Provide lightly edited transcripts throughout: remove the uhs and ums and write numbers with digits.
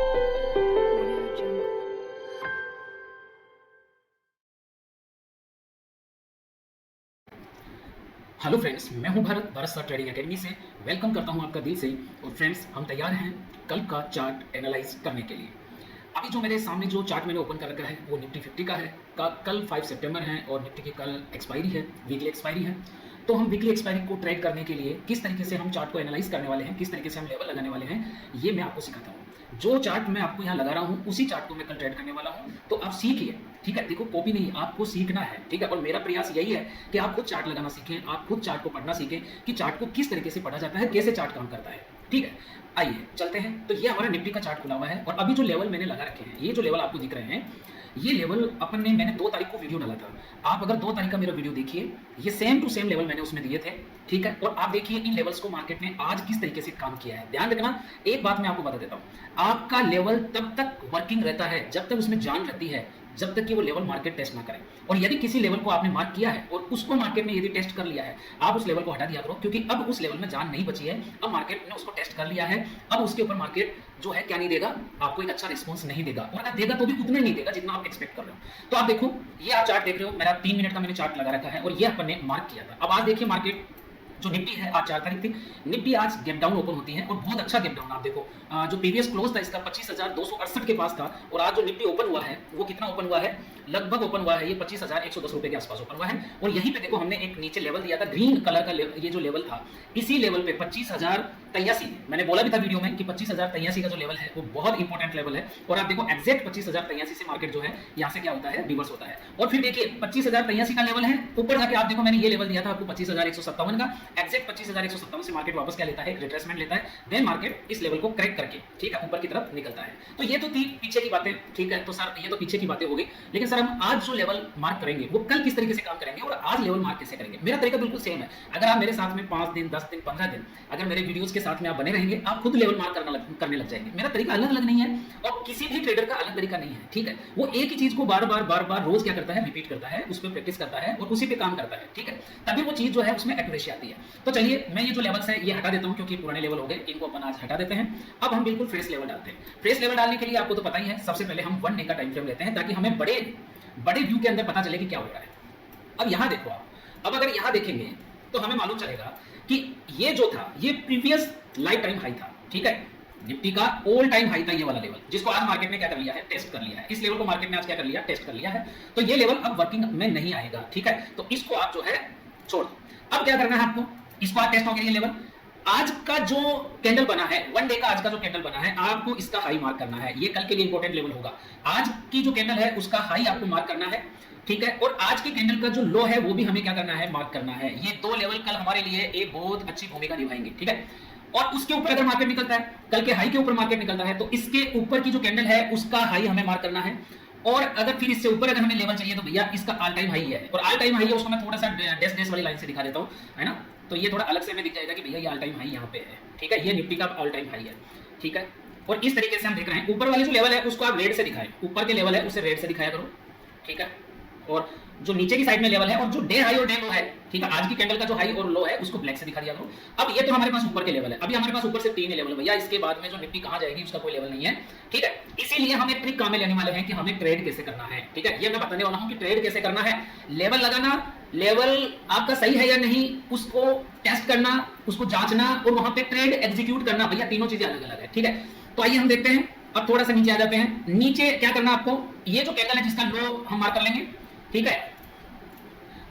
Audio Jungle. Hello friends, मैं हूं Bharat sir trading academy से। वेलकम करता हूं आपका दिल से। और फ्रेंड्स, हम तैयार हैं कल का चार्ट एनालाइज करने के लिए। अभी जो मेरे सामने जो चार्ट मैंने ओपन कर रखा है वो निफ्टी 50 का है। कल 5 सितंबर है और निफ्टी की कल एक्सपायरी है, वीकली एक्सपायरी है। तो हम वीकली एक्सपायरी को ट्रेड करने के लिए किस तरीके से हम चार्ट को एनालाइज करने वाले हैं, किस तरीके से हम लेवल लगाने वाले हैं, ये मैं आपको सिखाता हूँ। जो चार्ट मैं आपको यहाँ लगा रहा हूँ उसी चार्ट को मैं कल ट्रेड करने वाला हूँ। तो आप सीखिए, ठीक है। देखो, कॉपी नहीं, आपको सीखना है, ठीक है। और मेरा प्रयास यही है कि आप खुद चार्ट लगाना सीखें, आप खुद चार्ट को पढ़ना सीखें कि चार्ट को किस तरीके से पढ़ा जाता है, कैसे चार्ट काम करता है, ठीक है। आइए चलते हैं। तो ये हमारा निफ्टी का चार्ट खुला हुआ है और अभी जो लेवल मैंने लगा रखे हैं, ये जो लेवल आपको दिख रहे हैं, ये लेवल मैंने 2 तारीख को वीडियो डाला था। आप अगर 2 तारीख का मेरा वीडियो देखिए, ये सेम टू सेम लेवल मैंने उसमें दिए थे, ठीक है। और आप देखिए इन लेवल्स को मार्केट ने आज किस तरीके से काम किया है। ध्यान रखना, एक बात मैं आपको बता देता हूँ, आपका लेवल तब तक वर्किंग रहता है जब तक उसमें जान रहती है, जब तक कि वो लेवल मार्केट टेस्ट ना करे। और यदि किसी लेवल को आपने मार्क किया है और उसको मार्केट ने यदि टेस्ट कर लिया है, आप उस लेवल को हटा दिया करो, क्योंकि अब उस लेवल में जान नहीं बची है। अब मार्केट ने उसको टेस्ट कर लिया है, अब उसके ऊपर मार्केट जो है क्या नहीं देगा, आपको एक अच्छा रिस्पॉन्स नहीं देगा। और अगर देगा तो भी उतना नहीं देगा जितना आप एक्सपेक्ट कर रहे हो। तो आप देखो, ये आप चार्ट देख रहे हो, मेरा 3 मिनट का मैंने चार्ट लगा रखा है और ये अपन ने मार्क किया था। अब आज देखिए, मार्केट जो निफ्टी है आज 4 तारीख थी, निफ्टी आज गैप डाउन ओपन होती है और बहुत अच्छा गैप डाउन। आप देखो, जो प्रीवियस क्लोज था इसका 25,268 के पास था और आज जो निफ्टी ओपन हुआ है वो कितना ओपन हुआ है, लगभग ओपन हुआ है ये 25,110 रुपए के आसपास ओपन हुआ है। और यहीं पे देखो, हमने एक नीचे लेवल दिया था, ग्रीन कलर का ये जो लेवल था, इसी लेवल पे 25,083, मैंने बोला भी था वीडियो में कि 25,083 का जो लेवल है वो बहुत इंपॉर्टेंट लेवल है। और आप देखो, एग्जैक्ट 25,083 से मार्केट जो है यहाँ से क्या होता है, रिवर्स होता है। और फिर देखिए 25,083 का लेवल है, ऊपर जाके आप देखो, मैंने ये लेवल दिया था आपको 25,157 का, एग्जैक्ट 25,157 से मार्केट वापस क्या लेता है, रिट्रेसमेंट लेता है। देन मार्केट इस लेवल को क्रैक करके, ठीक है, ऊपर की तरफ निकलता है। तो ये तो थी पीछे की बातें, ठीक है। तो सर ये तो पीछे की बातें हो गई, लेकिन सर हम आज जो लेवल मार्क करेंगे वो कल किस तरीके से काम करेंगे और आज लेवल मार्क कैसे करेंगे। मेरा तरीका बिल्कुल सेम है। अगर आप मेरे साथ में 5 दिन, 10 दिन, 15 दिन अगर मेरे वीडियोस के साथ में आप बने रहेंगे, आप खुद लेवल मार्क करने लग जाएंगे। मेरा तरीका अलग अलग नहीं है और किसी भी ट्रेडर का अलग तरीका नहीं है, ठीक है। वो एक ही चीज को बार बार रोज क्या करता है, रिपीट करता है, उस पर प्रैक्टिस करता है और उसी पे काम करता है, ठीक है। तभी वो चीज जो है उसमें एक्यूरेसी आती है। तो चलिए, मैं ये जो लेवल्स है ये हटा देता हूं, क्योंकि पुराने लेवल हो गए, इनको अपन आज हटा देते हैं। अब हम बिल्कुल फ्रेश लेवल डालते हैं। फ्रेश लेवल डालने के लिए आपको तो पता ही है, सबसे पहले हम 1 डे का टाइम फ्रेम लेते हैं, ताकि हमें बड़े व्यू के अंदर पता चले कि क्या हो रहा है। अब यहां देखो आप, अब अगर यहां देखेंगे तो हमें मालूम चलेगा कि ये जो था ये प्रीवियस लाइफ टाइम हाई था, ठीक है। निफ्टी का ऑल टाइम हाई था ये वाला लेवल, जिसको आज मार्केट ने क्या कर लिया है, टेस्ट कर लिया है। इस लेवल को मार्केट ने आज क्या कर लिया, टेस्ट कर लिया है। तो ये लेवल अब वर्किंग में नहीं आएगा, ठीक है। तो इसको आप जो है छोड़ दो। अब क्या करना है आपको, इसको आज टेस्ट हो गया ये लेवल। आज का जो कैंडल बना है, 1 डे का आज का जो कैंडल बना है, आपको इसका हाई मार्क करना है। ये कल के लिए इंपॉर्टेंट लेवल होगा। आज की जो कैंडल है उसका हाई आपको मार्क करना है, ठीक है। और आज के कैंडल का जो लो है वो भी हमें क्या करना है, मार्क करना है। ये 2 लेवल कल हमारे लिए एक बहुत अच्छी भूमिका निभाएंगे, ठीक है। और उसके ऊपर अगर मार्केट निकलता है, कल के हाई के ऊपर मार्केट निकलता है, तो इसके ऊपर की जो कैंडल है उसका हाई हमें मार्क करना है। और अगर फिर इससे ऊपर अगर हमें लेवल चाहिए तो भैया इसका ऑल टाइम हाई है। और ऑल टाइम हाई है उसको मैं थोड़ा सा डैश वाली लाइन से दिखा देता हूँ, है ना। तो ये थोड़ा अलग से हमें दिख जाएगा कि भैया ये ऑल टाइम हाई यहाँ पे है, ठीक है। ये निफ्टी का ऑल टाइम हाई है, ठीक है। और इस तरीके से हम देख रहे हैं, ऊपर वाले जो लेवल है उसको आप रेड से दिखाएं, ऊपर के लेवल है उसे रेड से दिखाया करो, ठीक है। और जो नीचे की साइड में लेवल है और जो डे हाई और डे लो है, ठीक है, आज की कैंडल का जो हाई और लो है उसको ब्लैक से दिखा दिया करो। अब ये तो हमारे पास ऊपर के लेवल है, अभी हमारे पास ऊपर से 3 लेवल है भैया, इसके बाद में जो निफ्टी कहां जाएगी उसका कोई लेवल नहीं है, ठीक है। इसीलिए हम एक ट्रिक काम में लेने वाले हैं कि हमें ट्रेड कैसे करना है, ठीक है। ये मैं बताने वाला हूं कि ट्रेड कैसे करना है। लेवल लगाना, लेवल आपका सही है या नहीं उसको टेस्ट करना, उसको जांचना और वहां पे ट्रेड एग्जीक्यूट करना, भैया तीनों चीजें अलग अलग है, ठीक है। तो आइए हम देखते हैं। अब थोड़ा सा नीचे आ जाते हैं। नीचे क्या करना आपको, ये जो कैंडल है जिसका लो हम मार्क कर लेंगे, ठीक है।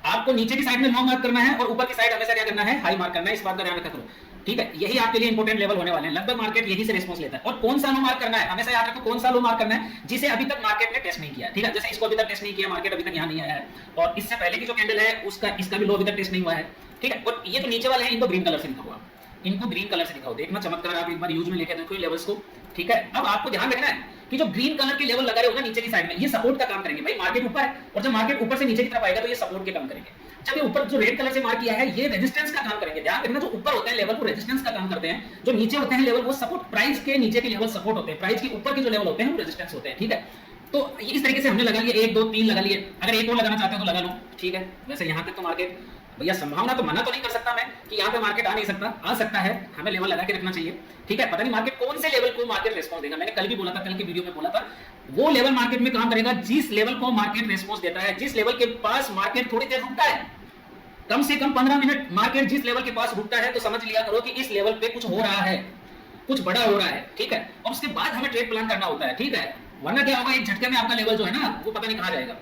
आपको नीचे की साइड में लो मार्क करना है और ऊपर की साइड हमेशा क्या करना है, हाई मार्क करना है। इस बात का ध्यान रखा करो, ठीक है। यही आपके लिए इंपॉर्टेंट लेवल होने वाले हैं। लगभग मार्केट यही से रिस्पांस लेता है। और कौन सा लो मार्क करना है, हमेशा याद रखो कौन सा लो मार्क करना है जिसे अभी तक मार्केट ने टेस्ट नहीं किया, ठीक है। जैसे इसको अभी तक टेस्ट नहीं किया, मार्केट अभी तक यहाँ नहीं आया है। और इससे पहले की जो कैंडल है उसका इसका भी लो अभी तक टेस्ट नहीं हुआ है, ठीक है। और ये जो नीचे वाले हैं इनको ग्रीन कलर से दिखाओ, आप इनको ग्रीन कलर से दिखाओ। देखना चमत्कार, आप एक बार यूज में लेके देखो लेवल्स को, ठीक है। अब आपको ध्यान रखना है कि जो ग्रीन कलर के लेवल लगा रहे हो ना नीचे की साइड में, ये सपोर्ट का काम करेंगे। भाई मार्केट ऊपर है और जब मार्केट ऊपर से नीचे की तरफ आएगा तो ये सपोर्ट के काम करेंगे। जब ये ऊपर जो रेड कलर से मार्क किया है ये रेजिस्टेंस का काम करेंगे। ध्यान रखना, जो ऊपर होते हैं लेवल वो रेजिस्टेंस का काम करते हैं, जो नीचे होते हैं लेवल वो सपोर्ट, प्राइस के नीचे के लेवल सपोर्ट होते हैं, प्राइस के ऊपर के जो लेवल होते हैं वो रेजिस्टेंस होते हैं, ठीक है। तो इस तरीके से हमने लगा लिया, 1 2 3 लगा लिए। अगर एक और लगाना चाहते हो तो लगा लो, ठीक है। वैसे यहाँ तक तो मार्केट भैया संभावना तो मना तो नहीं कर सकता मैं कि यहाँ पे मार्केट आ नहीं सकता, आ सकता है, हमें लेवल लगा के रखना चाहिए, ठीक है। पता नहीं मार्केट कौन से लेवल को मार्केट रेस्पॉन्स देगा, मैंने कल भी बोला था, कल की वीडियो में बोला था, वो लेवल मार्केट में काम करेगा जिस लेवल को मार्केट रेस्पॉन्स देता है, जिस लेवल के पास मार्केट थोड़ी देर रुकता है, कम से कम 15 मिनट मार्केट जिस लेवल के पास रुकता है, तो समझ लिया करो कि इस लेवल पे कुछ हो रहा है, कुछ बड़ा हो रहा है, ठीक है। और उसके बाद हमें ट्रेड प्लान करना होता है, ठीक है, वरना क्या होगा, एक झटके में आपका लेवल जो है ना वो पता नहीं कहां जाएगा।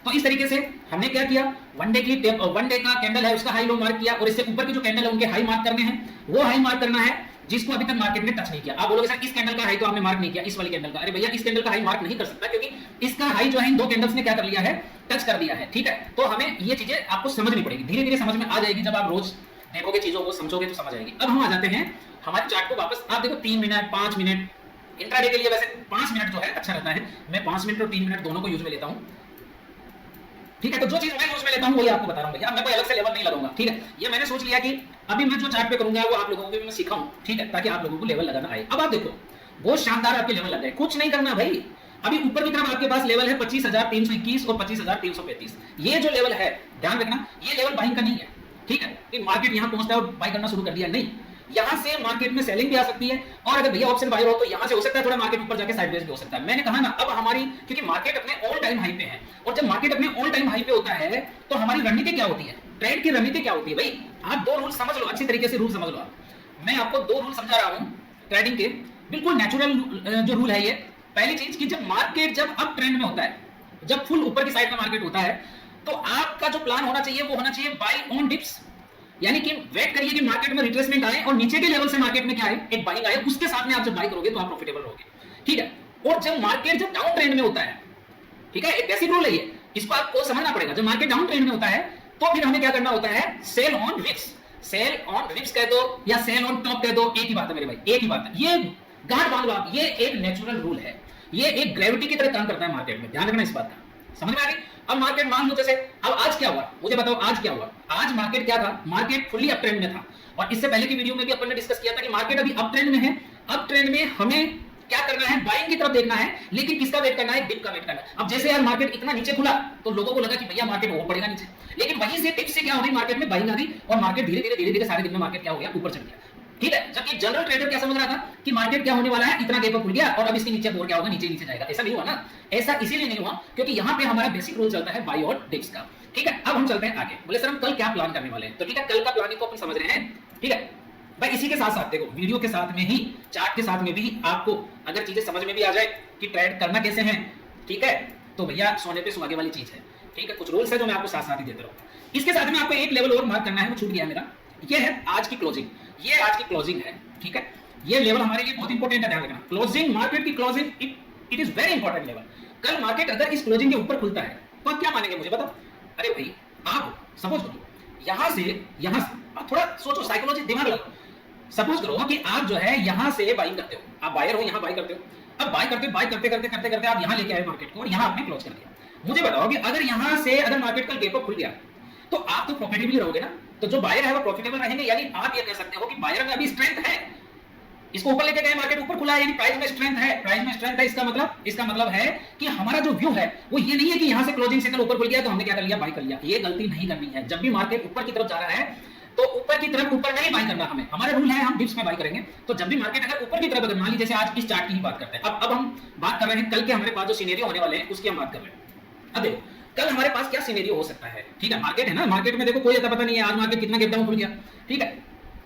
तो इस तरीके से हमने क्या किया, वन डे का कैंडल है उसका हाई लो मार्क किया, और इससे ऊपर के जो कैंडल है उनके हाई मार्क करने हैं, वो हाई मार्क करना है जिसको अभी तक मार्केट ने टच नहीं किया। आप बोलोगे सर इस कैंडल का हाई तो आपने मार्क नहीं किया, इस वाले कैंडल का, अरे भैया इस कैंडल का हाई मार्क नहीं कर सकता, क्योंकि इसका हाई जो है इन दो कैंडल्स ने क्या कर लिया है, टच कर दिया है, ठीक है। तो हमें ये चीजें आपको समझनी पड़ेगी, धीरे धीरे समझ में आ जाएगी, जब आप रोज देखोगे चीजों को समझोगे तो समझ आएगी। अब हम आ जाते हैं हमारे चार्ट को वापस, आप देखो 3 मिनट 5 मिनट इंट्राडे के लिए, वैसे 5 मिनट जो है अच्छा रहता है, मैं 5 मिनट और 3 मिनट दोनों को यूज में लेता हूं, ठीक है। तो जो चीज मैं यूज में लेता हूं वही आपको बता रहा हूं भैया, मैं कोई अलग से लेवल नहीं लगाऊंगा, ठीक है। ये मैंने सोच लिया कि अभी मैं जो चार्ट पे करूंगा वो आप लोगों को भी मैं सिखाऊं, ठीक है, ताकि आप लोगों को लेवल लगाना आए। अब आप देखो बहुत शानदार आपके लेवल लग गए, कुछ नहीं करना भाई, अभी ऊपर की तरफ आपके पास लेवल है 25,321 और 25,335, ये जो लेवल है ध्यान रखना, ये लेवल बाइंग का नहीं है, ठीक है, कि मार्केट यहां पहुंचता है और बाय करना शुरू कर दिया, नहीं, यहां से मार्केट में सेलिंग भी आ सकती है, और अगर भैया ऑप्शन बायर हो तो यहां से हो सकता है थोड़ा मार्केट ऊपर जाके साइडवेज भी हो सकता है। मैंने कहा ना, अब हमारी, क्योंकि मार्केट अपने ऑल टाइम हाई पे है, और जब मार्केट अपने ऑल टाइम हाई पे होता है तो हमारी रणनीति क्या होती है, ट्रेड की रणनीति क्या होती है भाई, आप दो रूल समझ लो, अच्छी तरीके से रूल समझ लो। मैं आपको दो रूल समझा रहा हूं ट्रेडिंग के, बिल्कुल नेचुरल जो रूल है ये। पहली चीज कि जब मार्केट जब अप ट्रेंड में होता है, जब फुल ऊपर की साइड में मार्केट होता है, तो आपका जो प्लान होना चाहिए वो होना चाहिए बाय ऑन डिप्स, यानी कि वेट करिए कि मार्केट में रिट्रेसमेंट आए और नीचे के लेवल से मार्केट में क्या आए, एक बाइंग आए, उसके साथ में आप जब बाई करोगे तो आप प्रॉफिटेबल रहोगे, ठीक है। और जब मार्केट जब डाउन ट्रेंड में होता है, ठीक है, एक बेसिक रूल है ये, इसको आपको समझना पड़ेगा। जब मार्केट डाउन ट्रेंड में होता है तो फिर हमें क्या करना होता है, sell on whips, sell on whips कह दो या सेल ऑन टॉप कह दो, एक ही बात है मेरे भाई, एक ही बात है, ये गांठ बांध लो आप, ये एक नेचुरल रूल है, ये एक ग्रेविटी की तरह काम करता है मार्केट में, ध्यान रखना इस बात का, समझ में आ गई। अब मार्केट मान लो जैसे, अब आज क्या हुआ मुझे बताओ, आज क्या हुआ, आज मार्केट क्या था, मार्केट फुल्ली अप ट्रेंड में था, और इससे पहले की वीडियो में भी अपन ने डिस्कस किया था कि मार्केट अभी अप ट्रेंड में है, अप ट्रेंड में हमें क्या करना है, बाइंग की तरफ देखना है, लेकिन किसका वेट करना है, डिप का वेट करना है। अब जैसे यार मार्केट इतना नीचे खुला तो लोगों को लगा कि भैया मार्केट और पड़ेगा नीचे, लेकिन वहीं से डिप से क्या हो गई, मार्केट में बाइंग आ गई और मार्केट धीरे धीरे सारे दिन में मार्केट क्या हो गया, ऊपर चढ़ गया, ठीक है। जबकि जनरल ट्रेडर क्या समझ रहा था कि मार्केट क्या होने वाला है, इतना गैप खुल गया और अब इसके नीचे और क्या होगा, नीचे नीचे जाएगा, ऐसा नहीं हुआ ना, ऐसा इसीलिए नहीं हुआ क्योंकि यहाँ पे हमारा बेसिक रूल चलता है बाय और डिप्स का, ठीक है। अब हम चलते हैं आगे, बोले सर हम कल क्या प्लान करने वाले हैं, तो ठीक है, कल का प्लानिंग को अपन समझ रहे हैं, ठीक है भाई। इसी के साथ साथ देखो, वीडियो के साथ में ही, चार्ट के साथ में भी आपको अगर चीजें समझ में भी आ जाए कि ट्रेड करना कैसे है, ठीक है, तो भैया सोने पे सुहागे वाली चीज है, ठीक है। कुछ रूल्स है जो मैं आपको साथ साथ ही देता रहूंगा। इसके साथ में आपको एक लेवल और मार्क करना है, वो छूट गया मेरा, ये है आज की क्लोजिंग, ये आज की क्लोजिंग है, ठीक है। ये लेवल हमारे लिए बहुत इंपॉर्टेंट है, ध्यान रखना, क्लोजिंग, मार्केट की closing, it is very important level. कल मार्केट अगर इस क्लोजिंग के ऊपर खुलता है तो आप क्या मानेंगे मुझे बताओ, अरे भाई आप सपोज करो यहां से आप थोड़ा सोचो, साइकोलॉजी दिमाग लगाओ, सपोज करो कि आप जो है यहां से बाइंग करते हो, आप बायर हो, यहां बाय करते हो, अब बाय करते आप यहां लेके आए मार्केट को और यहां आपने क्लोज कर दिया। मुझे बताओ कि अगर यहां से अगर मार्केट का गैप अप खुल गया तो आप तो प्रॉफिटेबल रहोगे ना, तो जो बायर है वो प्रॉफिटेबल रहेंगे, यानी आप ये कह सकते हो कि बायर में अभी स्ट्रेंथ है, इसको ऊपर लेके गए, मार्केट ऊपर खुला है, यानी प्राइस में स्ट्रेंथ है, प्राइस में स्ट्रेंथ है, इसका मतलब है कि हमारा जो व्यू है वो ये नहीं है कि यहां से क्लोजिंग से कल ऊपर खुल गया तो हमने क्या कर लिया, बाय कर लिया। ये गलती नहीं करनी है, जब भी मार्केट ऊपर की तरफ जा रहा है तो ऊपर की तरफ ऊपर नहीं बाय करना, हमें हमारा रूल है हम डिप्स में बाय करेंगे। तो जब भी मार्केट अगर ऊपर की तरफ, अगर मान लीजिए जैसे आज इस चार्ट की ही बात करते हैं, अब हम बात कर रहे हैं कल के हमारे पास जो सिनेरियो होने वाले हैं उसकी हम बात कर रहे हैं। अब देखो कल हमारे पास क्या सिनेरियो हो सकता है, ठीक है, मार्केट है ना, मार्केट में देखो कोई अता पता नहीं है आज मार्केट कितना गैप डाउन खुल गया, ठीक है।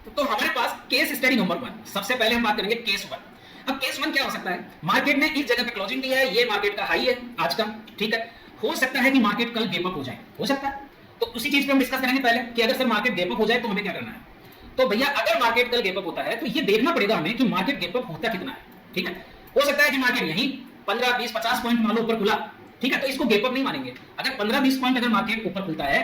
तो हमारे पास केस स्टडी नंबर 1, सबसे पहले हम बात करेंगे केस 1। अब केस 1 क्या हो सकता है, मार्केट ने इस जगह पे क्लोजिंग दिया है, ये मार्केट का हाई है आज का, ठीक है। हो सकता है कि मार्केट कल गैप अप हो जाए, हो सकता है, तो उसी चीज पे हम डिस्कस करेंगे पहले कि अगर सर मार्केट गैप अप हो जाए तो हमें क्या करना है। तो भैया अगर मार्केट कल गैप अप होता है तो ये देखना पड़ेगा हमें कि मार्केट गैप अप होता कितना है, ठीक है। हो सकता है कि मार्केट यहीं 15 20 50 पॉइंट मान लो ऊपर खुला, ठीक है, तो इसको गैप अप नहीं मानेंगे। अगर 15 20 पॉइंट अगर मार्केट ऊपर खुलता है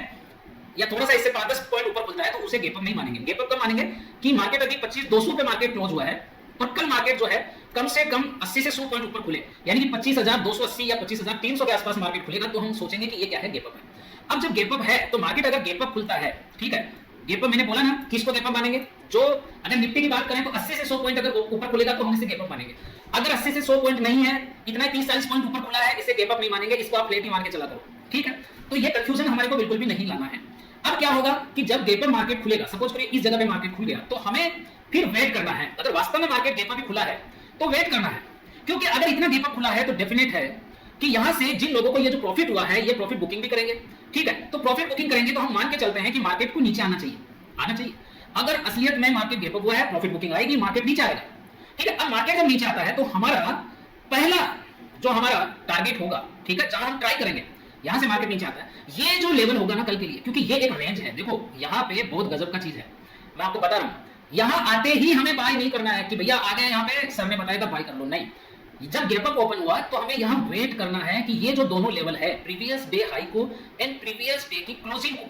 या थोड़ा सा इससे 5 10 पॉइंट ऊपर खुलता है तो उसे गैप अप नहीं मानेंगे। गैप अप कब मानेंगे कि मार्केट अभी 25 200 पे मार्केट क्लोज हुआ है और कल मार्केट जो है कम से कम 80 से 100 पॉइंट ऊपर खुले, यानी कि 25,280 या 25,300 के आसपास मार्केट खुलेगा, तो हम सोचेंगे कि ये क्या है, गैप अप है। अब जब गैप अप है तो मार्केट अगर गैप अप खुलता है, ठीक है, गैप अप मैंने बोला ना किसको गैप अप मानेंगे, जो अगर निफ्टी की बात करें तो 80 से 100 पॉइंट अगर ऊपर खुलेगा तो हम इसे गैप अप मानेंगे। अगर 80 से 100 पॉइंट नहीं है, इतना 30-40 पॉइंट ऊपर खुला है, इसे गैप अप नहीं मानेंगे, इसको आप फ्लैट ही मान के चला करो, ठीक है। तो ये कंफ्यूजन हमारे को बिल्कुल भी नहीं लाना है। अब क्या होगा कि जब गैप अप मार्केट खुलेगा, सपोज करिए इस जगह पे मार्केट खुल गया, तो हमें फिर वेट करना है। अगर वास्तव में मार्केट गैप अप भी खुला है तो वेट करना है, क्योंकि अगर इतना गैप अप खुला है तो डेफिनेट है कि यहां से जिन लोगों को ये जो प्रॉफिट हुआ है ये प्रॉफिट बुकिंग भी करेंगे। ठीक है, तो प्रॉफिट बुकिंग करेंगे तो हम मान के चलते हैं कि मार्केट को नीचे आना चाहिए, आना चाहिए। अगर असलियत में मार्केट गैप अप हुआ है, प्रॉफिट बुकिंग आएगी, मार्केट नीचे आएगा। ठीक है, अब मार्केट जब नीचे आता है तो हमारा पहला जो हमारा टारगेट होगा, ठीक है, जहां हम ट्राई करेंगे, यहां से मार्केट नीचे आता है, ये जो लेवल होगा ना कल के लिए, क्योंकि ये एक रेंज है। देखो यहां पे बहुत गजब का चीज है, मैं आपको बता रहा हूं। यहां आते ही हमें बाय नहीं करना है कि भैया आ गए यहां पे, सर ने बताया था बाय कर लो, नहीं। जब गैप अप ओपन हुआ तो हमें यहां वेट करना है कि ये जो दोनों लेवल है, प्रीवियस डे हाई को एंड प्रीवियस डे की क्लोजिंग को,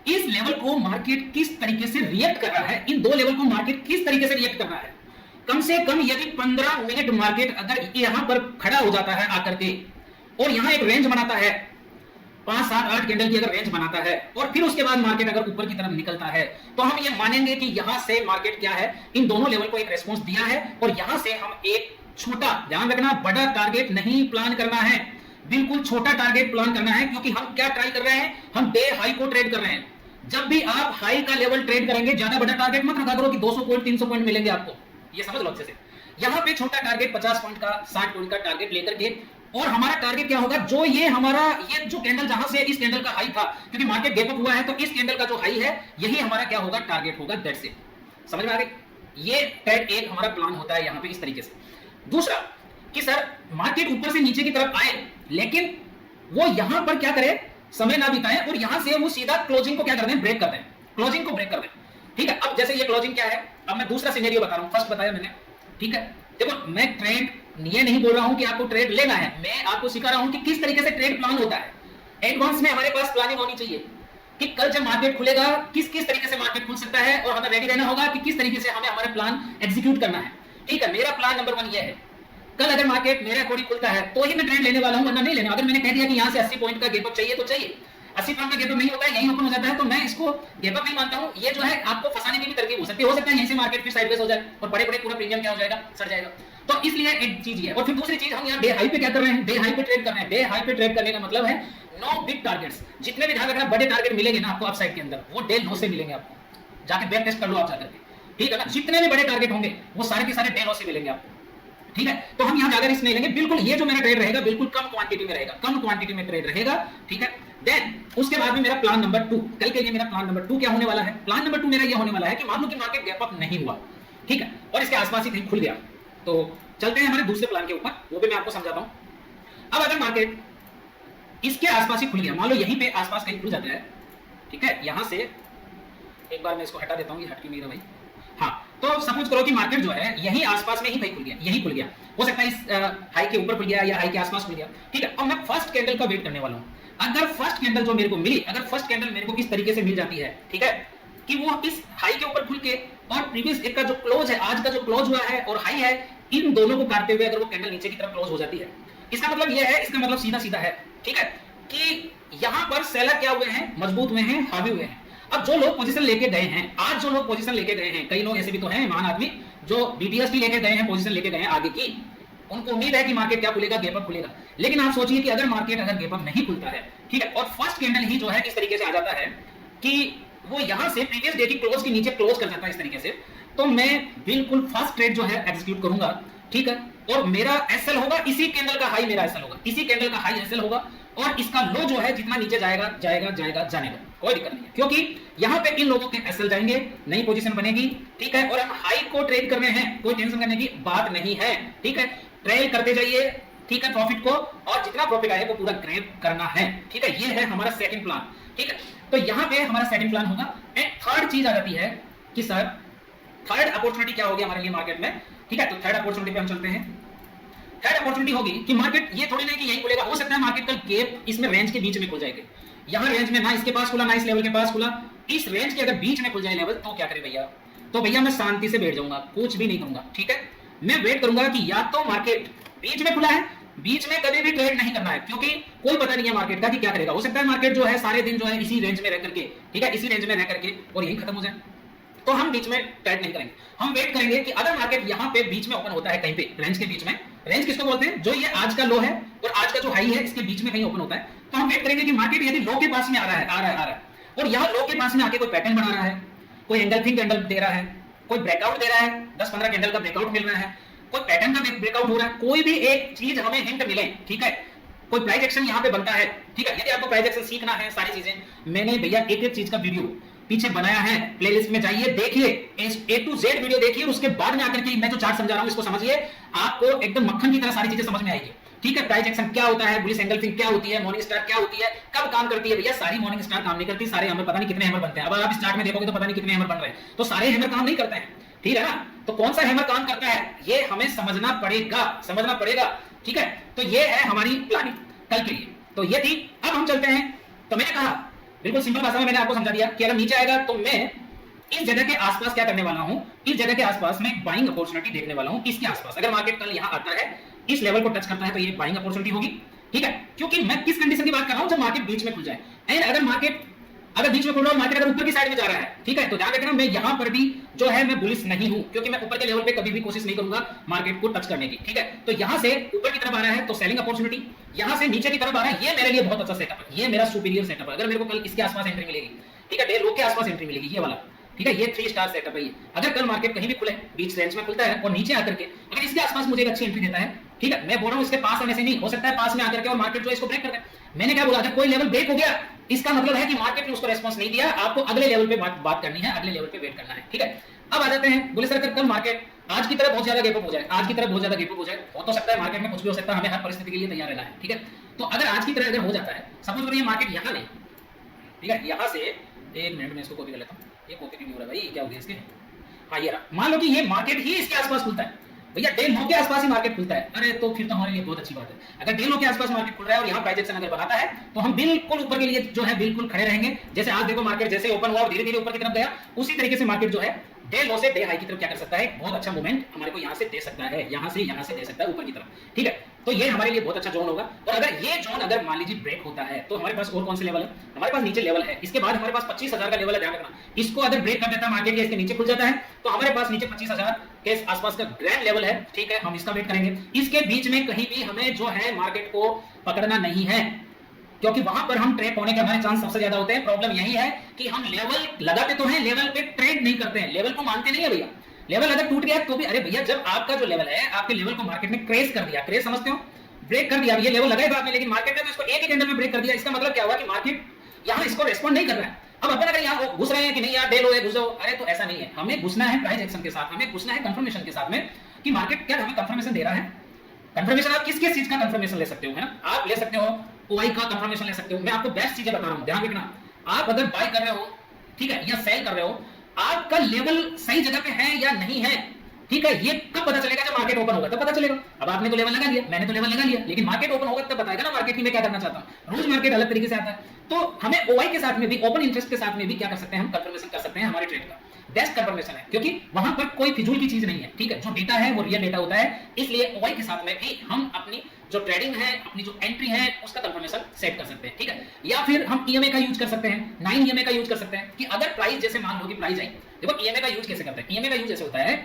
इस लेवल को मार्केट किस तरीके से रिएक्ट कर रहा है, इन दो लेवल को मार्केट किस तरीके से रिएक्ट कर रहा है। कम से कम यदि 15 मिनट मार्केट अगर यहां पर खड़ा हो जाता है आकर के और यहां एक रेंज बनाता है, 5 7 8 कैंडल की अगर रेंज बनाता है और फिर उसके बाद मार्केट अगर ऊपर की तरफ निकलता है, तो हम ये मानेंगे कि यहां से मार्केट क्या है, इन दोनों लेवल को एक रेस्पॉन्स दिया है और यहां से हम एक छोटा, ध्यान रखना, बड़ा टारगेट नहीं प्लान करना है, बिल्कुल छोटा टारगेट प्लान करना है। क्योंकि हम क्या ट्राई कर रहे हैं, हम डे हाई को ट्रेड कर रहे हैं। जब भी आप हाई का लेवल ट्रेड करेंगे, ज्यादा बड़ा टारगेट मत रखा करो कि 200 पॉइंट 300 पॉइंट मिलेंगे आपको, ये समझ लो अच्छे से। यहां पे छोटा टारगेट 50 पॉइंट का, 60 पॉइंट का टारगेट लेकर के, और हमारा टारगेट क्या होगा, जो ये हमारा ये जो कैंडल जहां से इस कैंडल का हाई था, क्योंकि मार्केट गैप अप हुआ है तो इस कैंडल का जो हाई है यही हमारा क्या होगा, टारगेट होगा। दैट्स इट, समझ में आ गई। ये ट्रेड एक हमारा प्लान होता है यहां पे इस तरीके से। दूसरा कि सर मार्केट ऊपर से नीचे की तरफ आए, लेकिन वो यहां पर क्या करे, समय ना बिताए और यहां से वो सीधा क्लोजिंग को क्या कर दें, ब्रेक कर दें, क्लोजिंग को ब्रेक कर दें। ठीक है, अब जैसे ये क्लोजिंग क्या है, अब मैं दूसरा सिनेरियो बता रहा हूं, फर्स्ट बताया मैंने। ठीक है, देखो मैं ट्रेड ये नहीं बोल रहा हूं कि आपको ट्रेड लेना है, मैं आपको सिखा रहा हूं कि किस तरीके से ट्रेड प्लान होता है। एडवांस में हमारे पास प्लानिंग होनी चाहिए कि कल जब मार्केट खुलेगा किस किस तरीके से मार्केट खुल सकता है, और हमें रेडी रहना होगा कि किस तरीके से हमें हमारा प्लान एग्जीक्यूट करना है। ठीक है, मेरा प्लान नंबर 1 ये है, कल अगर मार्केट मेरे अकॉर्डिंग खुलता है तो ही मैं ट्रेड लेने वाला हूं, वरना नहीं लेना। अगर मैंने कह दिया कि यहां से 80 पॉइंट का गैप अप चाहिए तो चाहिए, 80 पॉइंट का गैप अप नहीं होता है, यहीं ओपन हो जाता है, तो मैं इसको गैप अप नहीं मानता हूं। ये जो है आपको फंसाने की भी तरकीब हो सकती है, हो सकता है यहीं से मार्केट फिर साइडवेज हो जाए और बड़े बड़े पूरा प्रीमियम क्या हो जाएगा, सड़ जाएगा। तो इसलिए एक चीज ये है। और फिर दूसरी चीज, हम यहाँ डे हाई पे क्या कर रहे हैं, डे हाई पे ट्रेड कर रहे हैं। डे हाई पे ट्रेड करने का मतलब है नो बिग टारगेट्स, जितने भी ध्यान रखना बड़े टारगेट मिलेंगे ना आपको अपसाइड के अंदर, वो डे लो से मिलेंगे आपको, जाके बैक टेस्ट कर लो आप जाकर के। ठीक है ना, जितने भी बड़े टारगेट होंगे वो सारे के सारे डे लो से मिलेंगे आपको। ठीक है, तो हम यहां जाकर रिस्क नहीं लेंगे, बिल्कुल ये जो मेरा ट्रेड रहेगा बिल्कुल कम क्वांटिटी में रहेगा, कम क्वांटिटी में ट्रेड रहेगा। ठीक है, देन उसके बाद में मेरा प्लान नंबर 2, कल के लिए मेरा प्लान नंबर 2 क्या होने वाला है, प्लान नंबर 2 मेरा ये होने वाला है कि मान लो कि मार्केट गैप अप नहीं हुआ, ठीक है, और इसके आसपास ही कहीं खुल गया, तो चलते हैं हमारे दूसरे प्लान के ऊपर, वो भी मैं आपको समझाता हूं। अब अगर मार्केट इसके आसपास ही खुल गया, मान लो यहीं पे आसपास कहीं खुल जाता है, ठीक है, यहां से एक बार मैं इसको हटा देता हूं, ये हट क्यों नहीं रहा भाई, हाँ, तो सपोज करो कि मार्केट जो है यही आसपास में ही कहीं खुल गया, यही खुल गया, हो सकता है इस हाई के ऊपर खुल गया या हाई के आसपास खुल गया। ठीक है, अब मैं फर्स्ट कैंडल का वेट करने वाला हूं। अगर फर्स्ट कैंडल जो मेरे को मिली, अगर फर्स्ट कैंडल मेरे को इस तरीके से मिल जाती है, ठीक है, कि वो इस हाई के ऊपर खुल के और प्रीवियस एक का जो क्लोज है, आज का जो क्लोज हुआ है और हाई है, इन दोनों को काटते हुए अगर वो कैंडल नीचे की तरफ क्लोज हो जाती है, इसका मतलब ये है, इसका मतलब सीधा सीधा है, ठीक है, कि यहां पर सेलर क्या हुए हैं, मजबूत हुए हैं, हावी हुए हैं। अब जो लोग पोजीशन लेके गए हैं, आज जो लोग पोजीशन लेके गए हैं, कई लोग ऐसे भी तो हैं महान आदमी जो बीटीएसटी लेके गए हैं, पोजीशन लेके गए हैं आगे की, उनको उम्मीद है कि मार्केट क्या खुलेगा, गैप अप खुलेगा। लेकिन आप सोचिए कि अगर मार्केट अगर गैप अप नहीं खुलता है, ठीक है, और फर्स्ट कैंडल ही जो है इस तरीके से आ जाता है कि वो यहां से प्रीवियस डे की क्लोज के नीचे क्लोज कर जाता है इस तरीके से, तो मैं बिल्कुल फर्स्ट ट्रेड जो है एग्जीक्यूट करूंगा, ठीक है, और मेरा एसएल होगा, इसी कैंडल का हाई मेरा एसएल होगा, इसी कैंडल का हाई एसएल होगा, और इसका लो जो है जितना नीचे जाएगा जाएगा जाएगा जाने का कोई दिक्कत नहीं है, क्योंकि यहां पे इन लोगों के एसएल जाएंगे, नई पोजीशन बनेगी, ठीक है, और हम हाई को ट्रेड कर रहे हैं, कोई टेंशन करने की बात नहीं है, ठीक है, ट्रेड करते जाइए, ठीक है, प्रॉफिट को, और जितना प्रॉफिट आए वो पूरा ग्रैब करना है, ठीक है, ये है हमारा सेकंड प्लान, ठीक है। तो यहां पे हमारा सेकंड प्लान होगा। एंड थर्ड चीज आ जाती है कि सर थर्ड अपॉर्चुनिटी क्या होगी हमारे लिए मार्केट में, ठीक है, तो थर्ड अपॉर्चुनिटी पे हम चलते हैं। थर्ड अपॉर्चुनिटी होगी कि मार्केट ये थोड़ी नहीं कि यही खुलेगा, हो सकता है मार्केट कल गैप इसमें रेंज के बीच में खुल जाएगी, यहां रेंज में ना इसके पास खुला ना इस लेवल के पास खुला, इस रेंज के अगर बीच में खुल जाए लेवल, तो क्या करे भैया, तो भैया मैं शांति से बैठ जाऊंगा, कुछ भी नहीं करूंगा, ठीक है, मैं वेट करूंगा कि या तो मार्केट बीच में खुला है, बीच में कभी भी ट्रेड नहीं करना है, क्योंकि कोई पता नहीं है मार्केट का कि क्या करेगा, हो सकता है मार्केट जो है सारे दिन जो है इसी रेंज में रह करके, ठीक है, इसी रेंज में रह करके और यही खत्म हो जाए, तो हम बीच में ट्रेड नहीं करेंगे, हम वेट करेंगे कि अगर मार्केट यहां पे बीच में ओपन होता है, कहीं पे रेंज के बीच में, रेंज किसको बोलते हैं, जो ये आज का लो है और आज का जो हाई है इसके बीच में कहीं ओपन होता है, तो हम वेट करेंगे कि मार्केट यदि लो के पास में आ रहा है, और यहाँ लो के पास में आके कोई पैटर्न बना रहा है, कोई एंगल्फिंग कैंडल दे रहा है, कोई ब्रेकआउट दे रहा है, 10-15 कैंडल का ब्रेकआउट मिल रहा है, कोई पैटर्न का ब्रेकआउट हो रहा है, कोई भी एक चीज हमें हिंट मिले, ठीक है, कोई प्राइस एक्शन यहाँ पे बनता है, ठीक है। यदि आपको प्राइस एक्शन सीखना है, सारी चीजें मैंने भैया एक एक चीज का वीडियो पीछे बनाया है, प्लेलिस्ट में जाइए, देखिए, A to Z वीडियो देखिए, और उसके बाद में आकर के मैं जो चार्ट समझा रहा हूँ इसको समझिए, आपको एकदम मक्खन की तरह सारी चीजें समझ में आएगी, ठीक है। प्राइस एक्शन क्या होता है, बुलिश एंगल्फिंग क्या होती है, मॉर्निंग स्टार क्या होती है, कब काम करती है, भैया सारी मॉर्निंग स्टार काम नहीं करती, सारे हैमर पता नहीं कितने हैमर बनते हैं। अब आप इस चार्ट में देखोगे तो पता नहीं कितने हैमर बन रहे हैं, तो सारे हैमर काम नहीं करते हैं, ठीक है ना। तो कौन सा हैमर काम करता है ये हमें समझना पड़ेगा, ठीक है। तो ये है हमारी प्लानिंग कल के लिए, तो ये थी। अब हम चलते हैं, तो मैंने कहा बिल्कुल सिंपल भाषा में मैंने आपको समझा दिया कि अगर नीचे आएगा तो मैं इस जगह के आसपास क्या करने वाला हूं, इस जगह के आसपास में बाइंग अपॉर्चुनिटी देखने वाला हूं, इसके आसपास। अगर मार्केट कल यहां आता है, इस लेवल को टच करता है, तो ये बाइंग अपॉर्चुनिटी होगी, ठीक है। क्योंकि मैं किस कंडीशन की बात कर रहा हूं, जब मार्केट बीच में खुल जाए, एंड अगर मार्केट बीच में खुल रहा है, मार्केट अगर ऊपर की साइड में जा रहा है, ठीक है, तो ध्यान रखना मैं यहां पर भी जो है मैं बुलिश नहीं हूं, क्योंकि मैं ऊपर के लेवल पे कभी भी कोशिश नहीं करूंगा मार्केट को टच करने की, ठीक है। तो यहां से ऊपर की तरफ आ रहा है तो सेलिंग अपॉर्चुनिटी, यहां से नीचे की तरफ आ रहा है, ये मेरे लिए बहुत अच्छा सेटअप है, ये मेरा सुपीरियर सेटअप है। अगर मेरे को कल इसके आसपास एंट्री मिलेगी, ठीक है, डे लो के आसपास एंट्री मिलेगी, ये वाला, ठीक है, ये 3 स्टार सेटअप है ये। अगर कल मार्केट कहीं भी खुले, बीच रेंज में खुलता है और नीचे आकर के अगर इसके आसपास मुझे एक अच्छी एंट्री देता है, ठीक है, मैं बोल रहा हूं इसके पास आने से नहीं, हो सकता है पास में आकर के और मार्केट जो इसको ब्रेक कर दे। मैंने क्या बोला, अगर कोई लेवल ब्रेक हो गया, इसका मतलब है कि मार्केट ने उसको रेस्पॉन्स नहीं दिया, आपको अगले लेवल पे बात करनी है, अगले लेवल पे वेट करना है, ठीक है। अब आ जाते हैं, बोले सर कल मार्केट आज की तरह बहुत ज्यादा गैप अप हो जाए, आज की तरह बहुत ज्यादा गैप अप हो जाए, हो तो सकता है, मार्केट में कुछ भी हो सकता है, हमें हर परिस्थिति के लिए तैयार रहना है, ठीक है। तो अगर आज की तरह अगर हो जाता है, सपोज करिए मार्केट यहां नहीं, ठीक है, यहां से एक मिनट में इसको कॉपी कर लेता हूं, ये कॉपी क्यों हो रहा है भाई, क्या हो गया इसके, हाँ ये रहा। मान लो कि ये मार्केट ही इसके आसपास खुलता है, भैया डे लो के आसपास ही मार्केट खुलता है, अरे तो फिर तो हमारे लिए बहुत अच्छी बात है। अगर डे लो के आसपास मार्केट खुल रहा है और यहाँ प्राइस एक्शन अगर बनाता है, तो हम बिल्कुल ऊपर के लिए जो है बिल्कुल खड़े रहेंगे। जैसे आज देखो मार्केट जैसे ओपन हुआ और धीरे धीरे ऊपर की तरफ गया, उसी तरीके से मार्केट जो है डे लो से डे हाई की तरफ क्या कर सकता है, बहुत अच्छा मूवमेंट हमारे को यहाँ से दे सकता है, यहाँ से दे सकता है ऊपर की तरफ, ठीक है। तो ये हमारे लिए बहुत अच्छा जोन होगा। और अगर ये जोन अगर मान लीजिए ब्रेक होता है, तो हमारे पास और कौन से लेवल है, हमारे पास नीचे लेवल है, इसके बाद हमारे पास 25,000 का लेवल है, ध्यान रखना। इसको अगर ब्रेक कर देता है मार्केट या इसके नीचे खुल जाता है, तो हमारे पास नीचे 25,000 के आसपास का ग्रैंड लेवल है, ठीक है, हम इसका वेट करेंगे। इसके बीच में कहीं भी हमें जो है मार्केट को पकड़ना नहीं है, क्योंकि वहां पर हम ट्रेड होने के हमारे चांस सबसे ज्यादा होते हैं। प्रॉब्लम यही है कि हम लेवल लगाते तो हैं, लेवल पे ट्रेड नहीं करते हैं, लेवल को मानते नहीं है भैया। लेवल अगर टूट गया तो भी, अरे भैया जब आपका जो लेवल है, आपके लेवल को मार्केट ने क्रैश कर दिया, क्रैश समझते हो, ब्रेक कर दिया, ये लेवल लगाए तो आपने, लेकिन मार्केट ने तो इसको एक ही कैंडल में ब्रेक कर दिया। इसका मतलब क्या हुआ कि मार्केट यहां इसको रेस्पॉन्ड नहीं कर रहा है। अब अपन अगर यहाँ घुस रहे हैं कि नहीं यार डे लो है, घुसो, अरे तो ऐसा नहीं है, हमें घुसना है प्राइस एक्शन के साथ, हमें घुसना है कंफर्मेशन के साथ में कि मार्केट क्या हमें कंफर्मेशन दे रहा है। कंफर्मेशन आप किस चीज का कंफर्मेशन ले सकते हो, है ना, आप ले सकते हो ओआई का कंफर्मेशन ले सकते हो। मैं आपको बेस्ट चीजें बता रहा हूं, ध्यान रखना। आप अगर बाय कर रहे हो, ठीक है, या सेल कर रहे हो, आपका लेवल सही जगह पे है या नहीं है, ठीक है, ये कब पता चलेगा, जब मार्केट ओपन होगा तब पता चलेगा। अब आपने तो लेवल लगा लिया, मैंने तो लेवल लगा लिया, लेकिन मार्केट ओपन होगा तब बताएगा ना मार्केट की मैं क्या करना चाहता हूं। रोज मार्केट अलग तरीके से आता है, तो हमें ओआई के साथ में भी, ओपन इंटरेस्ट के साथ में भी क्या कर सकते हैं, हम कंफर्मेशन कर सकते हैं हमारे ट्रेड का। बेस्ट कंफर्मेशन है, क्योंकि वहां पर कोई फिजूल की चीज नहीं है, ठीक है, जो डेटा है वो रियल डेटा होता है। इसलिए ओआई के साथ में भी हम अपनी जो ट्रेडिंग है, अपनी जो एंट्री है, उसका कंफर्मेशन सेट कर सकते हैं, ठीक है। या फिर हम ईएमए का यूज कर सकते हैं, 9 ईएमए का यूज कर सकते हैं कि अगर प्राइस जैसे मान लो कि प्राइस आई, देखो ईएमए का यूज कैसे करते हैं, ईएमए का यूज ऐसे होता है,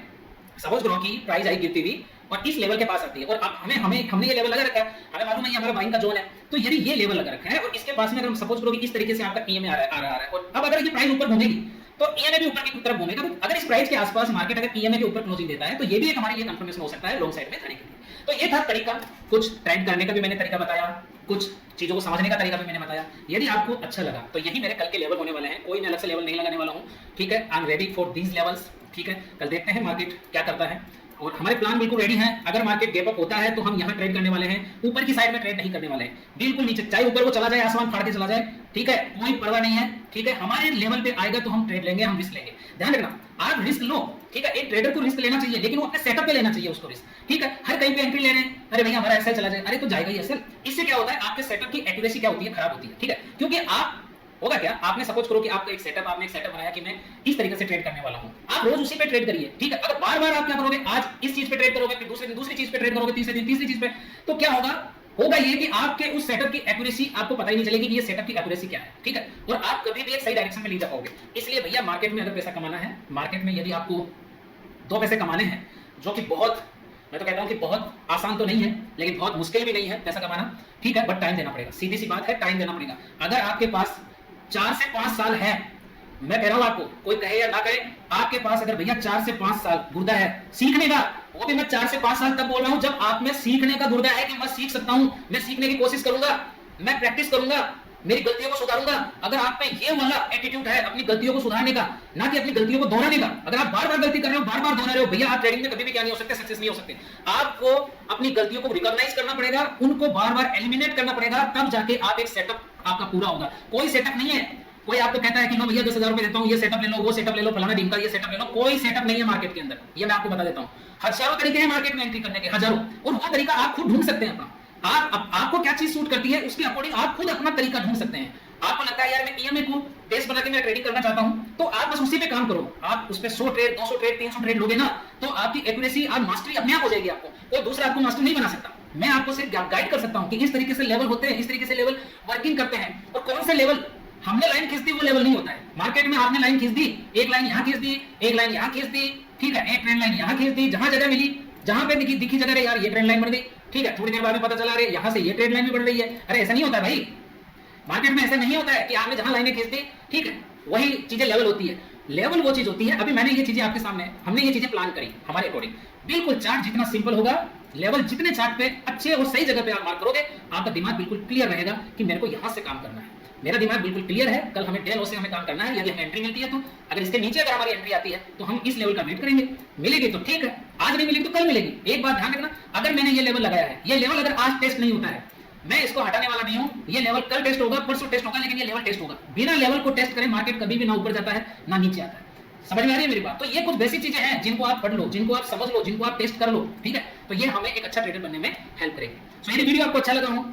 सपोज करो कि प्राइस आई गिरती हुई और इस लेवल के पास आती है, और अब हमने ये लेवल लगा रखा है, हमें मालूम है ये हमारा बाइंग का जोन है, तो यदि ये लेवल लगा रखा है और इसके पास में अगर हम सपोज करो कि इस तरीके से आपका ईएमए आ रहा है, और अब अगर ये प्राइस ऊपर घूमेगी तो ईएमए भी ऊपर की तरफ घूमेगा। तो अगर इस प्राइस के आसपास मार्केट अगर ईएमए के ऊपर क्लोजिंग देता है, तो ये भी एक हमारे लिए कंफर्मेशन हो सकता है लॉन्ग साइड में जाने के लिए। तो ये था तरीका, कुछ ट्रेड करने का भी मैंने तरीका बताया, कुछ चीजों को समझने का तरीका भी मैंने बताया। यदि आपको अच्छा लगा तो यही मेरे कल के लेवल होने वाले हैं, कोई मैं अलग से लेवल नहीं लगाने वाला हूं, ठीक है। I am ready for these levels, ठीक है। कल देखते हैं मार्केट क्या करता है, और हमारे प्लान बिल्कुल रेडी हैं। अगर मार्केट गैप अप होता है तो हम यहाँ ट्रेड करने वाले हैं, ऊपर की साइड में ट्रेड नहीं करने वाले हैं, बिल्कुल नीचे, चाहे ऊपर वो चला जाए, आसमान फाड़ के चला जाए, ठीक है, कोई परवाह नहीं है, ठीक है। हमारे लेवल पे आएगा तो हम ट्रेड लेंगे, हम रिस्क लेंगे। ध्यान रखना, आप रिस्क लो, ठीक है, एक ट्रेडर को रिस्क लेना चाहिए, लेकिन वो अपने सेटअप पे लेना चाहिए उसको रिस्क, ठीक है। हर कहीं पे एंट्री ले रहे हैं, अरे भैया हमारा एक्सेल चला जाए, अरे तो जाएगा ही एक्सेल। इससे क्या होता है, आपके सेटअप की एक्यूरेसी क्या होती है, खराब होती है, ठीक है। क्योंकि आप होगा क्या, आपने सपोज करो कि आपका आपने एक सेटअप बनाया कि मैं इस तरीके से ट्रेड करने वाला हूं, आप रोज उसी पे ट्रेड करिए, ठीक है। अगर बार बार आप क्या करोगे, आज इस चीज पे ट्रेड करोगे, फिर दूसरे दिन दूसरी चीज पे ट्रेड करोगे, तीसरे दिन तीसरी चीज पे, तो क्या होगा ये कि आपके उस सेटअप की एक्यूरेसी आपको पता ही नहीं चलेगी कि ये सेटअप की एक्यूरेसी क्या है, ठीक है। और आप कभी भी एक सही डायरेक्शन में नहीं जा पाओगे। इसलिए भैया मार्केट में अगर पैसा कमाना है, मार्केट में यदि आपको 2 पैसे कमाने हैं, जो कि बहुत, मैं तो कहता हूं कि बहुत आसान तो नहीं है, लेकिन बहुत मुश्किल भी नहीं है पैसा कमाना, ठीक है, बट टाइम देना पड़ेगा। सीधी सी बात है, टाइम देना पड़ेगा। अगर आपके पास 4 से 5 साल है। मैं कह रहा हूं आपको, कोई कहे या ना कहे, आपके पास अगर भैया 4 से 5 साल गुर्दा है सीखने का, वो भी मैं 4 से 5 साल तक बोल रहा हूं जब आप में सीखने का गुर्दा है कि मैं सीख सकता हूं, मैं सीखने की कोशिश करूंगा, मैं प्रैक्टिस करूंगा, मेरी गलतियों को सुधारूंगा। अगर आप में ये वाला एटीट्यूड है अपनी गलतियों को सुधारने का, ना कि अपनी गलतियों को दोहराने का, अगर आप बार बार गलती कर रहे हो, बार बार दोहरा रहे हो, भैया आप ट्रेडिंग में कभी भी क्या नहीं हो सकते, सक्सेस नहीं हो सकते। आपको अपनी गलतियों को रिकॉग्नाइज करना पड़ेगा, उनको बार बार एलिमिनेट करना पड़ेगा, तब जाके आप एक सेटअप आपका पूरा होगा। कोई सेटअप नहीं है, कोई आपको कहता है कि लो भैया 10,000 रुपए देता हूं, ये सेटअप ले लो, वो सेटअप ले लो, फलाना ढीमका ये सेटअप ले लो, कोई सेटअप नहीं है मार्केट के अंदर। ये मैं आपको बता देता हूं, हजारों तरीके हैं मार्केट में एंट्री करने के, हजारों, और वो तरीका आप खुद ढूंढ सकते हैं अपना। आपको क्या चीज सूट करती है उसके अकॉर्डिंग आप खुद अपना तरीका ढूंढ सकते हैं। आपको लगता है यार मैं ईएमए को बेस बना के मैं ट्रेडिंग करना चाहता हूं, तो आप बस उसी पे काम करो। आप उस पे 100 ट्रेड, 200 ट्रेड, 300 ट्रेड लोगे ना, तो आपकी एक्यूरेसी और मास्टरी अपने आप हो जाएगी। आपको कोई दूसरा आपको मास्टर नहीं बना सकता। मैं आपको सिर्फ गाइड कर सकता हूं कि इस तरीके से लेवल होते हैं, इस तरीके से लेवल वर्किंग करते हैं, और कौन से लेवल हमने लाइन खींच दी वो लेवल नहीं होता है। मार्केट में आपने लाइन खींच दी, एक लाइन यहां खींच दी, एक लाइन यहां खींच दी, ठीक है, एक ट्रेंड लाइन यहां खींच दी, जहां जगह मिली, जहां पे दिखी जगह रे यार ये ट्रेंड लाइन बन गई, ठीक है, थोड़ी देर बाद में पता चला रे यहां से ये ट्रेंड लाइन भी बढ़ रही है। अरे ऐसा नहीं होता है भाई, मार्केट में ऐसा नहीं होता है कि आपने जहां लाइनें खींच दी, ठीक है, वही चीजें लेवल होती है। लेवल वो चीज होती है, अभी मैंने ये चीजें आपके सामने, हमने ये चीजें प्लान करी हमारे अकॉर्डिंग। बिल्कुल चार्ट जितना सिंपल होगा, लेवल जितने चार्ट पे अच्छे और सही जगह पे आप मार्क करोगे, आपका दिमाग बिल्कुल क्लियर रहेगा कि मेरे को यहां से काम करना है। मेरा दिमाग बिल्कुल क्लियर है, कल हमें डे लो से हमें काम करना है, यदि हमें एंट्री मिलती है तो, अगर इसके नीचे अगर हमारी एंट्री आती है तो हम इस लेवल का वेट करेंगे, मिलेगी तो ठीक है, आज नहीं मिलेगी तो कल मिलेगी। एक बात ध्यान रखना, अगर मैंने ये लेवल लगाया है, ये लेवल अगर आज टेस्ट नहीं होता है, मैं इसको हटाने वाला नहीं हूं। ये लेवल कल टेस्ट होगा, परसों टेस्ट होगा, लेकिन ये लेवल टेस्ट होगा। बिना लेवल को टेस्ट करें मार्केट कभी भी ना ऊपर जाता है ना नीचे आता है। समझ में आ रही है मेरी बात? तो ये कुछ बेसिक चीजें हैं जिनको आप पढ़ लो, जिनको आप समझ लो, जिनको आप टेस्ट कर लो, ठीक है, तो ये हमें एक अच्छा ट्रेडर बनने में हेल्प करेगी। सो ये वीडियो आपको अच्छा लगा हो,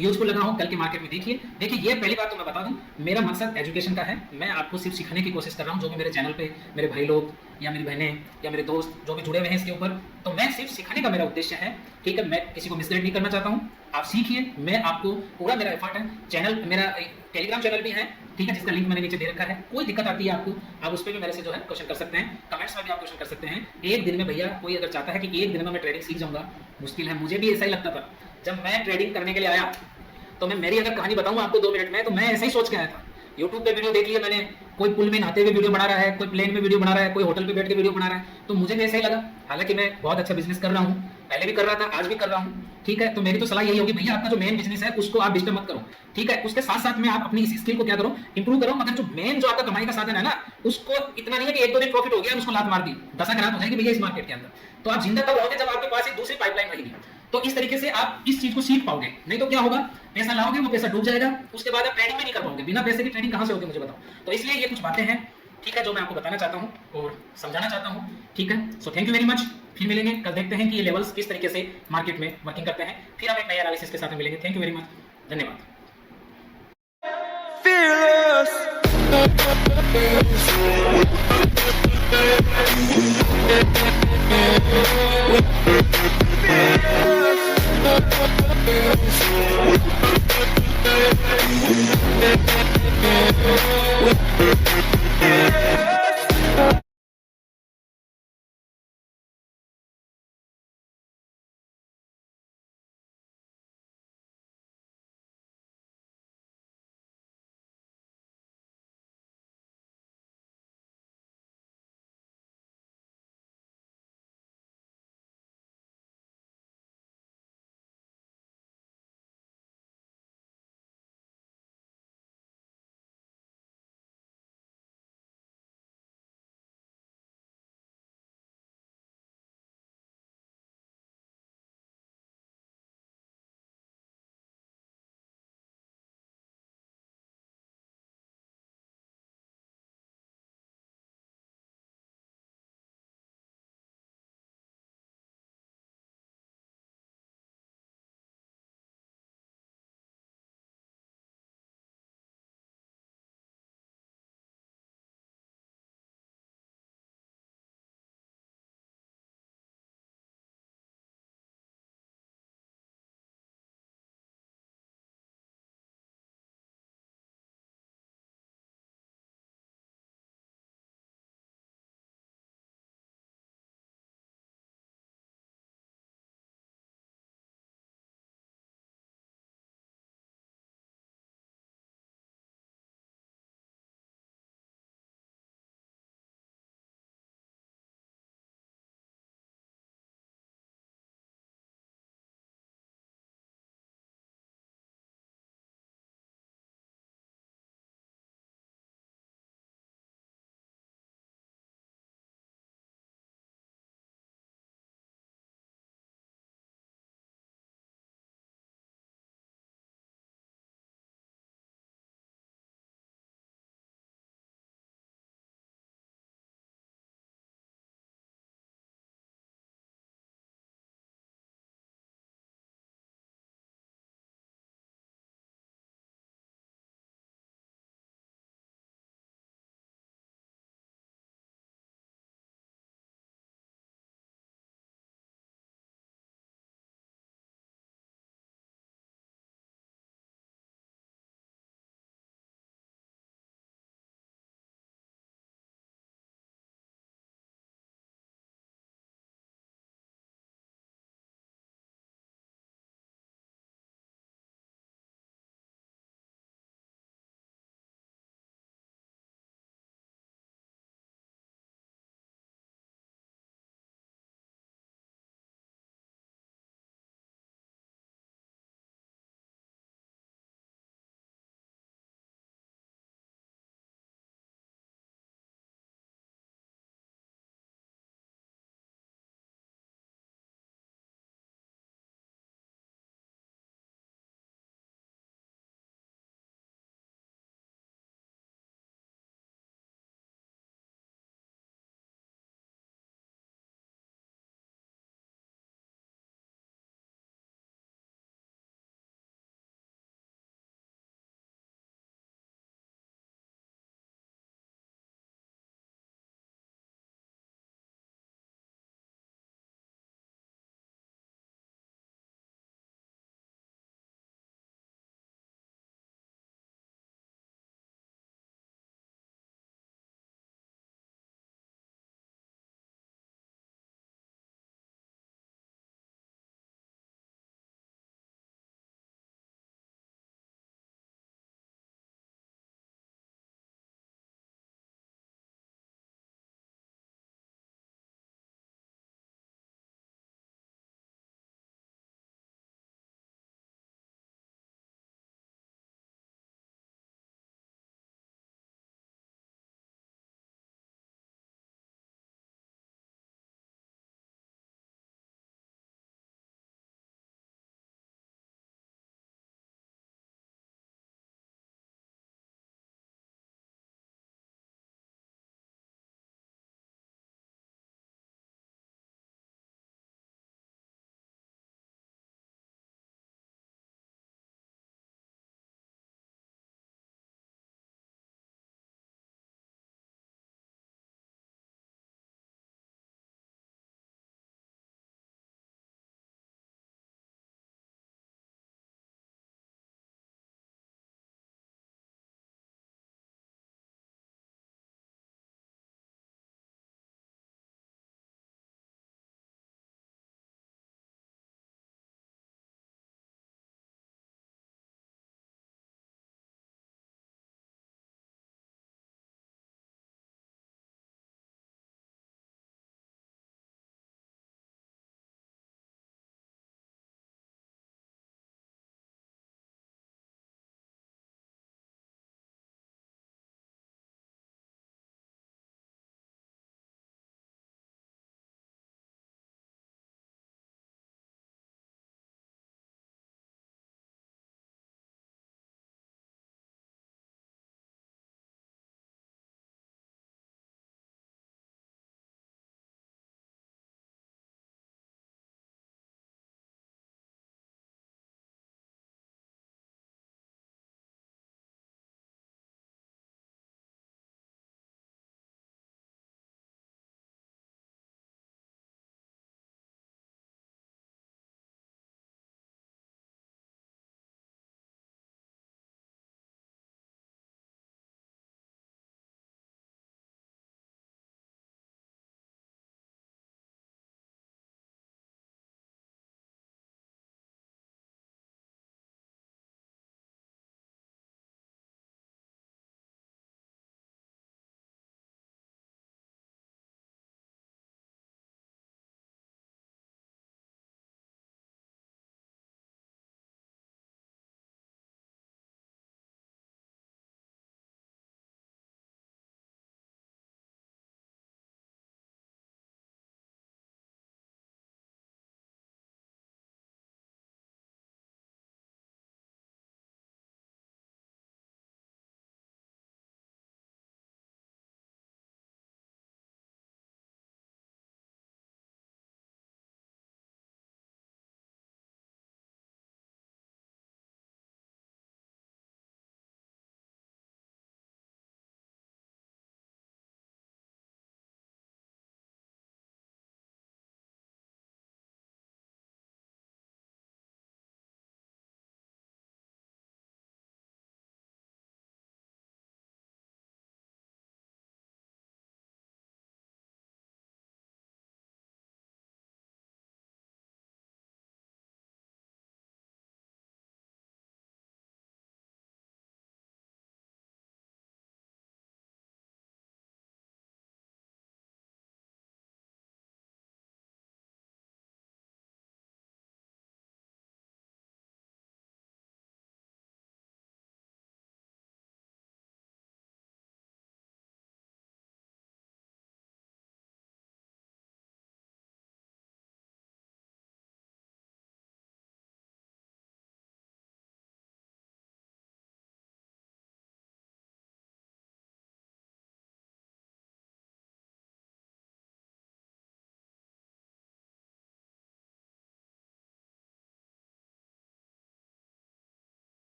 यूजफुल लगा हो, कल के मार्केट में देखिए। ये पहली बात तो मैं बता दूं, मेरा मकसद एजुकेशन का है। मैं आपको सिर्फ सिखाने की कोशिश कर रहा हूं, जो भी मेरे चैनल पे मेरे भाई लोग या मेरी बहनें या मेरे दोस्त जो भी जुड़े हुए हैं इसके ऊपर, तो मैं सिर्फ सिखाने का मेरा उद्देश्य है, ठीक है। मैं किसी को मिसगाइड नहीं करना चाहता हूं, आप सीखिए, मैं आपको पूरा मेरा एफर्ट है। चैनल मेरा टेलीग्राम चैनल भी है, ठीक है, जिसका लिंक मैंने नीचे दे रखा है। कोई दिक्कत आती है आपको, आप उस पर भी मेरे से जो है क्वेश्चन कर सकते हैं, कमेंट्स में भी आप क्वेश्चन कर सकते हैं। एक दिन में भैया कोई अगर चाहता है कि एक दिन में मैं ट्रेडिंग सीख जाऊंगा, मुश्किल है। मुझे भी ऐसा ही लगता था जब मैं ट्रेडिंग करने के लिए आया, तो मैं मेरी अगर कहानी बताऊं आपको 2 मिनट में, तो मैं ऐसे ही सोच के आया था। YouTube पे वीडियो देख लिया मैंने, कोई पुल में नहाते हुए वीडियो बना रहा है, कोई प्लेन में वीडियो बना रहा है, कोई होटल पे बैठ के वीडियो बना रहा है, तो मुझे भी ऐसा ही लगा। हालांकि मैं बहुत अच्छा बिजनेस कर रहा हूँ, पहले भी कर रहा था, आज भी कर रहा हूँ, ठीक है। तो मेरी तो सलाह यही होगी, भैया आपका जो मेन बिजनेस है उसको आप डिस्टर्ब मत करो, ठीक है। उसके साथ साथ में आप अपनी इस स्किल को क्या करो, इंप्रूव करो, मगर जो मेन जो आपका कमाई का साधन है ना, उसको इतना नहीं है कि 1-2 दिन प्रॉफिट हो गया उसको लात मार दी, दशा खराब हो जाएगी भैया इस मार्केट के अंदर। तो आप जिंदा तब रहोगे जब आपके पास एक दूसरी पाइपलाइन रहेगी। तो इस तरीके से आप इस चीज को सीख पाओगे, नहीं तो क्या होगा, पैसा लाओगे वो पैसा डूब जाएगा, उसके बाद आप ट्रेडिंग भी नहीं कर पाओगे। बिना पैसे की ट्रेडिंग कहां से होगी मुझे बताओ। तो इसलिए ये कुछ बातें हैं, ठीक है, जो मैं आपको बताना चाहता हूं और समझाना चाहता हूं, ठीक है। So thank you very much, फिर मिलेंगे कल, देखते हैं कि ये लेवल्स किस तरीके से मार्केट में वर्किंग करते हैं, फिर हम एक नए एनालिसिस के साथ मिलेंगे। थैंक यू वेरी मच, धन्यवाद। Fearless.